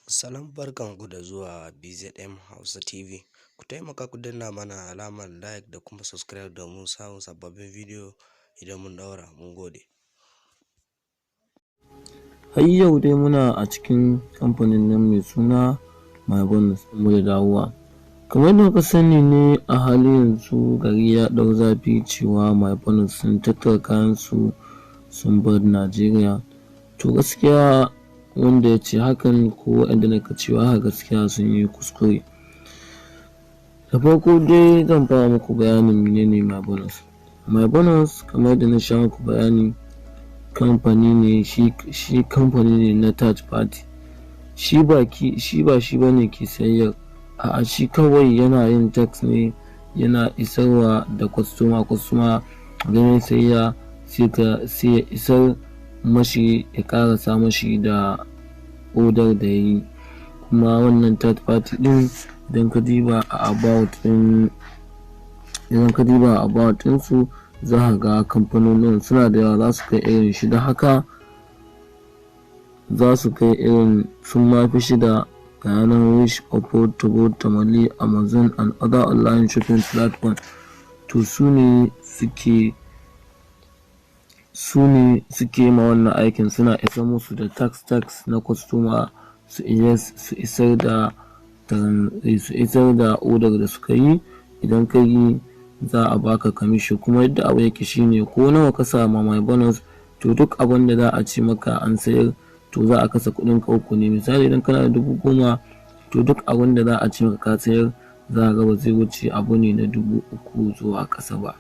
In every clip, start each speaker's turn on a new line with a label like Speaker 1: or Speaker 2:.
Speaker 1: Salon barkanku da zuwa BZM Hausa TV. Ku taimaka ku danna mana alamar like da kuma subscribe domin samun sababbin bidiyo idan mun daura. Mun gode.
Speaker 2: Har yau dai muna a cikin kamfanin nan mai suna MyBonus mu da dawowa. Kamar da kuka sani ne a halin yanzu gari ya ɗau zafi cewa MyBonus sun tattara kayansu sun bar Najeriya. To gaskiya wanda ya ce hakan ko waɗanda na cewa haka gaskiya sun yi kuskure. Da farko dai zan fara muku bayanin menene MyBonus. MyBonus kamar da na sha muku bayani kamfani ne shi kamfani ne na third party. Shi ba shi bane ke sayayyar, a'a shi kawai yana yin tax ne, yana isarwa da kwastoma ganin sayayya sai ya isar mashi ya karasa mashi da odar da ya yi. Kuma wannan third party din idan ka diba a about ɗinsu za ka ga kamfanonin suna da yawa, za su kai irin shida haka, za su kai irin sun mafi shida ga yanar Wish, Oppo, Togo, Tamale, Amazon and other online shopping platforms. To su ne suke ma wannan aikin, suna isa musu da tax na kwastoma su isar da odar da suka yi. Idan ka yi za a baka kamishi. Kuma yadda abu yake shine ko nawa ka sama MyBonus to duk abin da za a ce maka an sayar to za a kasa kuɗin ka uku ne. Misali idan kana da 10,000 to duk abin da za a ce maka ka sayar za a ga ba zai wuce abu ne na 3,000 zuwa ƙasa ba,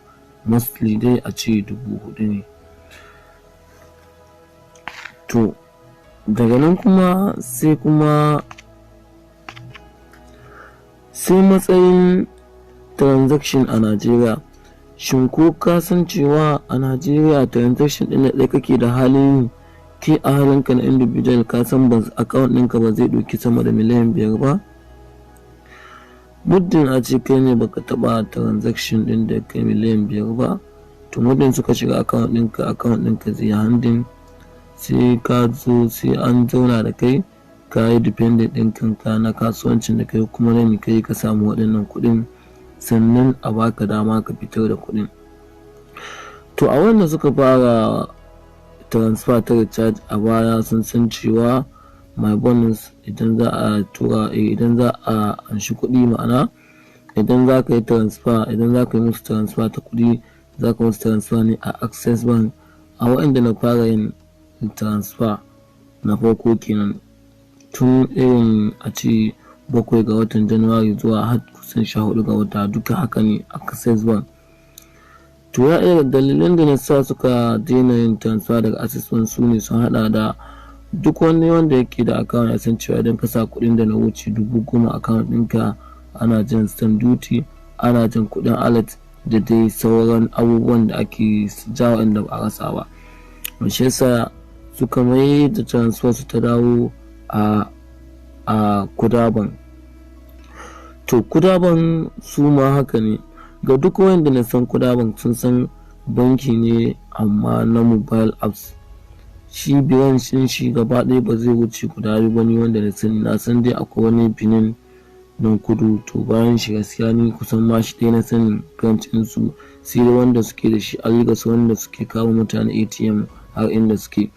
Speaker 2: mostly dai a ce 4,000 ne. To daga nan kuma sai matsayin transaction a Najeriya. Shin ko ka san cewa a Najeriya transaction ɗin da ɗaya kake da halin ke a halinka na individual ka san account ɗinka ba zai ɗauki sama da miliyan 5 ba? Muddin a ce kai ne baka taɓa transaction ɗin da kai miliyan 5 ba, to muddin suka shiga account ɗinka zai handin, sai ka zo sai an zauna da kai ka yi dependent ɗin kanka na kasuwancin da kai kuma na kai ka samu waɗannan kuɗin, sannan a baka dama ka fitar da kuɗin. To a wanda suka fara transfer ta recharge a baya sun san cewa MyBonus idan za a anshi kuɗi, ma'ana idan za ka yi musu transfer ta kuɗi za ka musu transfer ne a Access Bank. A waɗanda na fara yin transfer na farko kenan tun irin a ce 7 ga watan Januwari zuwa har kusan 14 ga wata, duka haka ne a Access Bank. To ya iya dalilan da na sa suka daina yin transfer daga Access Bank su ne sun hada da duk wani wanda yake da account ya san cewa idan ka sa kuɗin da na wuce 10,000 account ɗinka ana jan stamp duty, ana jan kuɗin alert da dai sauran abubuwan da ake jawo inda ba a rasa ba. Shi yasa suka mai da transfer su ta dawo a Kuda Bank. To Kuda Bank su ma haka ne. Ga duk wanda na san Kuda Bank sun san banki ne amma na mobile apps. Shi branch shi gaba ɗaya ba zai wuce guda biyu ba ni wanda na san dai akwai wani Benin nan kudu, to bayan shi gaskiya ni kusan ma shi ɗaya na sanin branch ɗinsu, sai dai wanda suke da shi a Lagos wanda suke kawo mutane ATM har inda suke.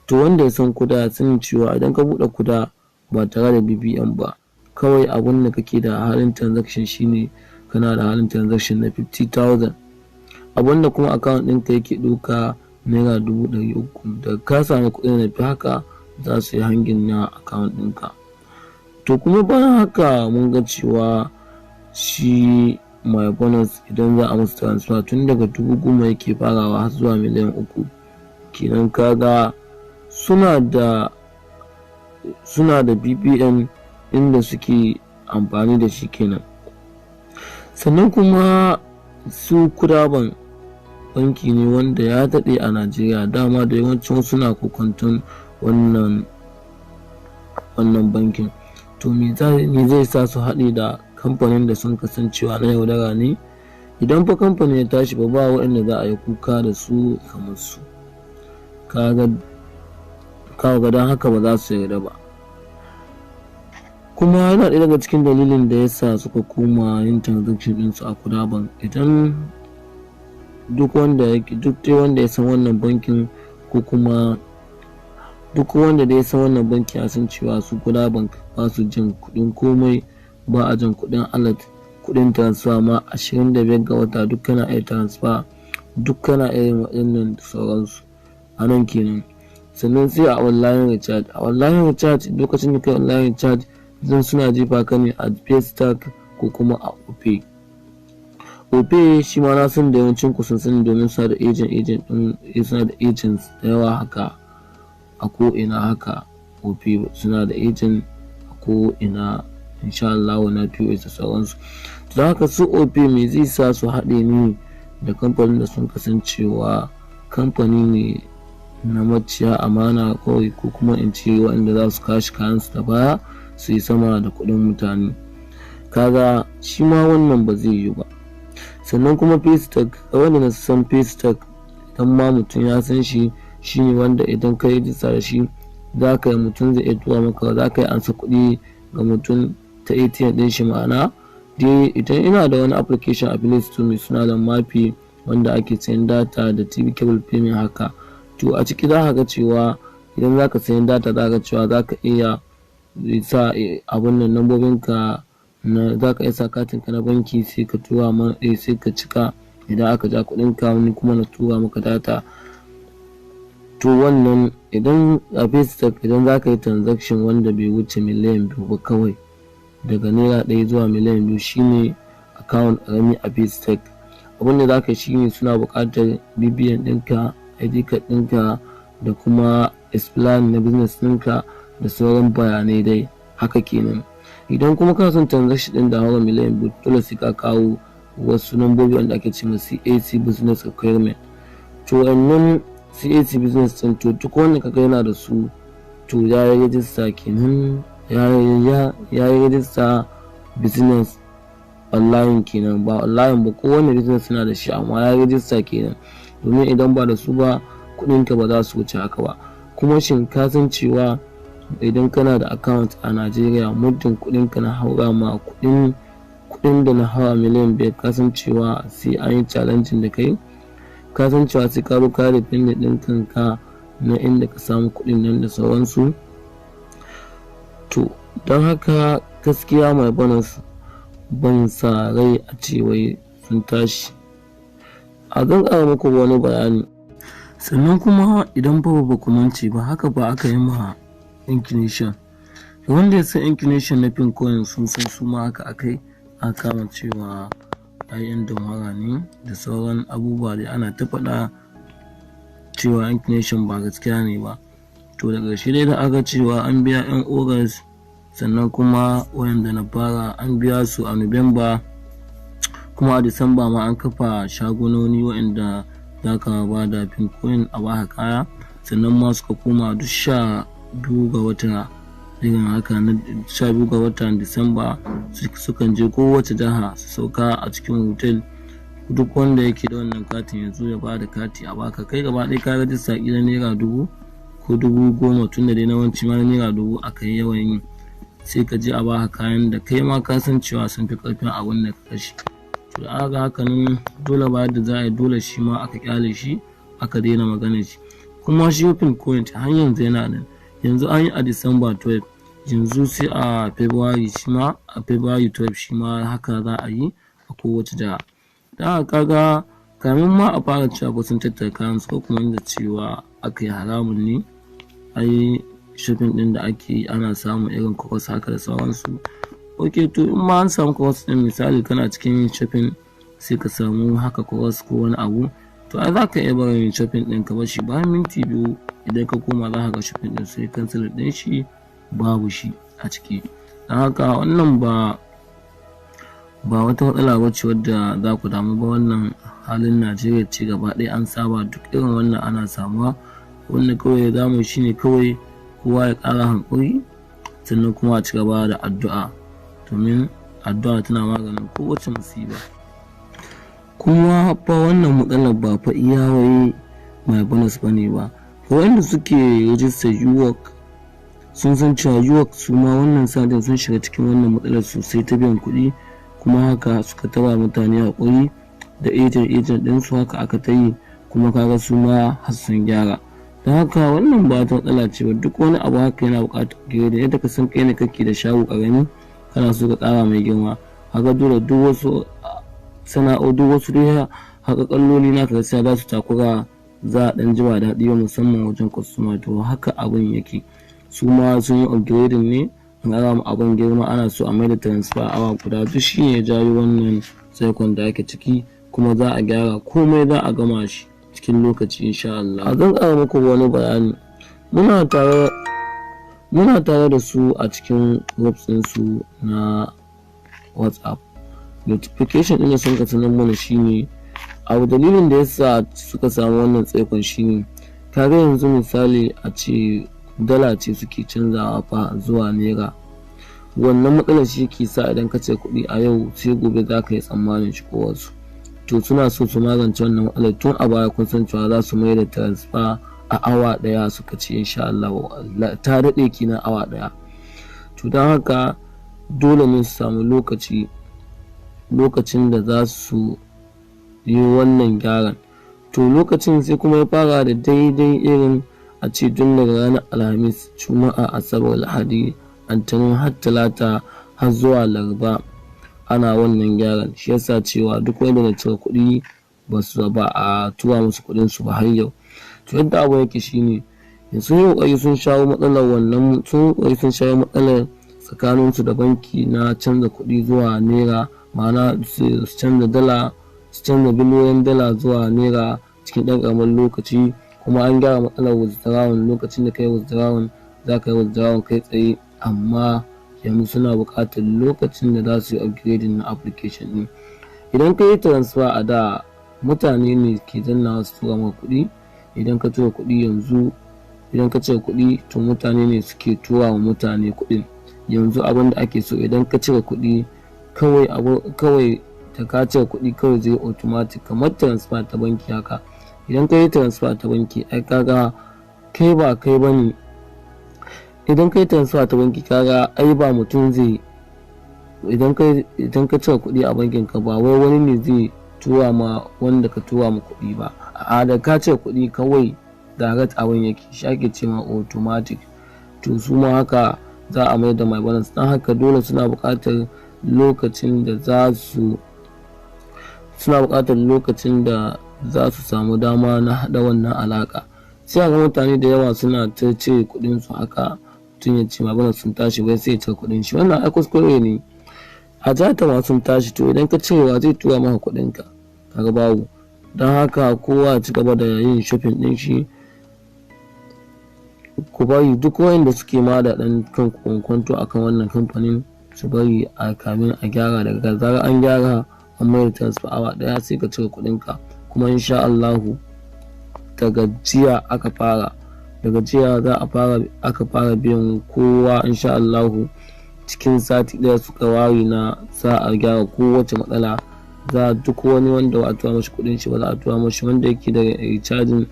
Speaker 2: To wanda ya san Kuda ya sani cewa idan ka buɗe Kuda ba tare da BBN ba, kawai abun da kake da halin transaction shine kana da halin transaction na 50,000, abun da kuma account ɗinka yake ɗauka naira 300,000. Da ka samu kuɗin da fi haka za su yi hangin na account ɗinka. To kuma bayan haka mun ga cewa shi MyBonus idan za a musu transfer tun daga 10,000 yake farawa har zuwa miliyan 3. Kenan kaga suna da BBN inda suke amfani da shi kenan. Sannan kuma su Kuda Bank banki ne wanda ya daɗe a Najeriya, dama da yawancin suna kokanton wannan bankin. To me zai sa su haɗe da kamfanin da sun kasancewa na yaudara ne? Idan fa kamfani ya tashi ba waɗanda za a yi kuka da su kamar su. Kaga don haka ba za su yarda ba. kuma yana ɗaya daga cikin dalilin da yasa suka koma yin transaction ɗinsu a Kuda Bank. Idan duk wanda ya san wannan bankin, ko kuma duk wanda da ya san wannan banki ya san cewa su Kuda Bank ba su jin kuɗin komai, ba a jin kuɗin alert, kuɗin transfer ma 25 ga wata duk kana iya transfer, duk kana iya yin waɗannan da sauransu a nan kenan. Sannan sai a online recharge. A online recharge, lokacin da kai online recharge zan suna jefa ka ne a Paystack ko kuma a Opay. Opay shi ma na san da yawancin ku sun sani, domin suna da agents da yawa haka a ko ina haka. Opay suna da agent a ko ina, insha Allah na POS da sauransu. Don haka su Opay me zai sa su haɗe ni da kamfanin da sun kasancewa kamfani ne na maciya amana kawai, ko kuma in ce waɗanda za su kashi kayansu da baya su yi sama da kuɗin mutane. Kaga shi ma wannan ba zai yi ba. Sannan kuma Paystack, wanda na san Paystack idan ma mutum ya san shi, shine wanda idan ka yi rijista da shi za ka yi, mutum zai iya tura maka, za ka yi ansa kuɗi ga mutum ta ATM ɗin shi. Ma'ana dai idan ina da wani application a Play Store mai suna da Mafi, wanda ake sayan data da TV cable payment haka, to a ciki za ka ga cewa idan za ka sayan data za ka cewa za ka iya sa abun nan lambobinka na, za ka iya sa katinka na banki sai ka tura sai ka cika idan aka ja kuɗinka, wani kuma na tura maka data. To wannan idan a Paystack, idan za ka yi transaction wanda bai wuce miliyan 2 ba kawai, daga naira 1 zuwa miliyan 2 shine account ƙarami a Paystack. Abinda za ka yi shine suna buƙatar BBN ɗinka, ID card ɗinka da kuma plan na business ɗinka da sauran bayanai dai haka kenan. Idan kuma kana son transaction ɗin da haura miliyan 2, dole sai ka kawo wasu lambobi wanda ake cewa CAC business requirement. To wannan CAC business ɗin, to duk wanda kaga yana da su to ya yi rajista kenan, ya yi rajista business online kenan, ba online ba, kowane business suna da shi amma ya yi rajista kenan. Domin idan ba da su ba kuɗinka ba za su wuce haka ba. Kuma shin ka san cewa idan kana da account a Najeriya, muddin kuɗinka na haura ma kuɗin da na haura miliyan 5, ka san cewa sai an yi challenging da kai, ka san cewa sai ka ruka da pin ɗin kanka na inda ka samu kuɗin nan da sauransu. To don haka gaskiya mai bonus ban sa rai a ce wai sun tashi. A zan ƙara muku wani bayani. Sannan kuma idan ba ku mance ba, haka ba aka yi ma inclination. Wanda ya san inclination na Pincoin sun san su ma haka akai, a kama cewa ayyan damara ne da sauran abubuwa da ana ta faɗa cewa inclination ba gaskiya ne ba. To daga ƙarshe dai da aka cewa an biya 'yan August, sannan kuma wayanda na fara an biya su a November, kuma a Disamba ma an kafa shagunoni wayanda za ka ba da Pincoin a baka kaya. Sannan ma suka koma duk 12 ga wata, irin haka na 12 ga watan Disamba sukan je kowace jiha su sauka a cikin hotel. Duk wanda yake da wannan katin yanzu ya ba da kati a baka, kai gaba ɗaya ka rajista ƙila naira 1000 ko 10,000, tun da dai nawanci ma naira 1000 aka yi yawan yi, sai ka je a baka kayan da kai ma ka san cewa sun fi ƙarfin abin da ka kashe. To da aka haka nan dole ba da za a yi, dole shi ma aka kyale shi, aka daina magana shi. Kuma shi Pincoin har yanzu yana nan, yanzu an yi a December 12, yanzu sai a February shi ma, a February 12 shi ma haka za a yi a kowace jiha. Da haka kaga kamin ma a fara cewa sun tattara kayan su, ko kuma inda cewa aka yi haramun ne, ai shopping din da ake yi ana samun irin kokos haka da sauransu. Ok, to in ma an samu kokos din, misali kana cikin shopping sai ka samu haka kokos ko wani abu, to ai za ka iya barin shopping din ka bar shi bayan minti 2 idan ka koma za ka ga shopping din sai cancel din shi, babu shi a ciki. Don haka wannan ba wata matsala ba ce wadda za ku damu ba. Wannan halin Najeriya ce gaba ɗaya, an saba duk irin wannan ana samuwa. Wanda kawai za mu shi ne kawai kowa ya ƙara hankuri, sannan kuma a ci gaba da addu'a, domin addu'a tana maganin kowace musiba. Kuma fa wannan matsalar ba fa iya wai mai bonus bane ba, wanda suke register UWOC sun san cewa UOC su ma wannan satin sun shiga cikin wannan matsalar sosai ta biyan kuɗi, kuma haka suka taba mutane haƙuri da agent ɗinsu, haka aka ta yi, kuma kaga su ma har sun gyara. Don haka wannan ba ta matsala ce ba, duk wani abu haka yana buƙatar gire da yadda ka san kai ne kake da shago ƙarami kana so ka tsara mai girma, haka dole duk wasu sana'o duk wasu dai haka kalloli naka gaskiya za su takura, za a ɗan ji ba daɗi ba musamman wajen kwastoma. To haka abin yake, su ma sun yi upgrading ne an ƙara mu abin girma, ana so a mai da transfer awa guda, duk shi ne ya jawo wannan tsaikon da ake ciki, kuma za a gyara komai, za a gama shi cikin lokaci insha Allah. A zan ƙara muku wani bayani, muna tare da su a cikin groups ɗinsu na WhatsApp. Notification ɗin da sun ka sanar mana shine abu dalilin da yasa suka samu wannan tsaikon shine kaga yanzu misali a ce dala ce suke canzawa fa zuwa naira, wannan matsalar shi ke sa idan ka ce kuɗi a yau sai gobe za ka yi tsammanin shigowarsu. To suna so su magance wannan matsalar tun a baya, kun san cewa za su mai da transfer a awa ɗaya, suka ce insha Allah ta daɗe kenan awa ɗaya. To don haka dole ne su samu lokacin da za su yi wannan gyaran. To lokacin sai kuma ya fara da daidai irin a ce tun daga ranar Alhamis, Juma'a, Asabar, Lahadi, Litinin har Talata har zuwa Laraba ana wannan gyaran. Shi yasa cewa duk wanda na cire kuɗi ba a tura musu kuɗin su ba har yau. To yadda abu yake shine sun yi ƙoƙari sun shawo matsalar tsakaninsu da banki na canza kuɗi zuwa naira, ma'ana su canza dala, su canza biliyoyin dala zuwa naira cikin ɗan ƙaramin lokaci, kuma an gyara matsalar withdrawal. Lokacin da ka yi withdrawal za ka yi withdrawal kai tsaye, amma yanzu suna buƙatar lokacin da za su yi upgrading na application ɗin. Idan ka yi transfer a da mutane ne ke dannawa su tura maka kuɗi, idan ka tura kuɗi yanzu, idan ka cire kuɗi to mutane ne suke tura wa mutane kuɗin. Yanzu abin da ake so idan ka cire kuɗi kawai da ka cire kuɗi kawai zai automatic kamar transfer ta banki haka. Idan ka yi transfer ta banki ai kaga kai ba kai bane, idan ka yi transfer ta banki kaga ai ba mutum zai, idan ka cire kuɗi a bankin ka ba wai wani ne zai tura ma wanda ka tura ma kuɗi ba, a da ka cire kuɗi kawai direct abin yake, shi ake ce ma automatic. To su ma haka za a mai da my balance. Dan haka dole suna buƙatar lokacin da za su samu dama na haɗa wannan alaƙa. Sai ga mutane da yawa suna ta cire kuɗin su haka, tun ya ce my balance sun tashi bai sai ya cire kuɗin shi, wannan ai kuskure ne. A jata ma sun tashi, to idan ka cirewa zai tura maka kuɗin ka, kaga babu. Don haka kowa ya ci gaba da yin shopping ɗin shi. Ku bari duk wanda suke ma da ɗan kan kwankwanto akan wannan kamfanin su bari a kamin a gyara, daga zarar an gyara an mai da transfer awa ɗaya sai ka cire kuɗin ka. Kuma insha Allahu daga jiya aka fara biyan kowa insha Allahu. Cikin sati ɗaya suka ware na za a gyara kowace matsala, za duk wani wanda ba a tura mashi kuɗin shi ba za a tura mashi, wanda yake da recharging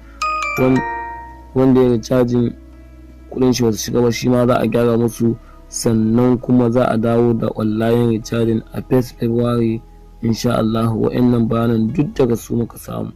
Speaker 2: kuɗin shi ba su shiga ba shi ma za a gyara musu, sannan kuma za a dawo da online recharging a 1st February insha Allah. Wa'annan bayanan duk daga su muka samu.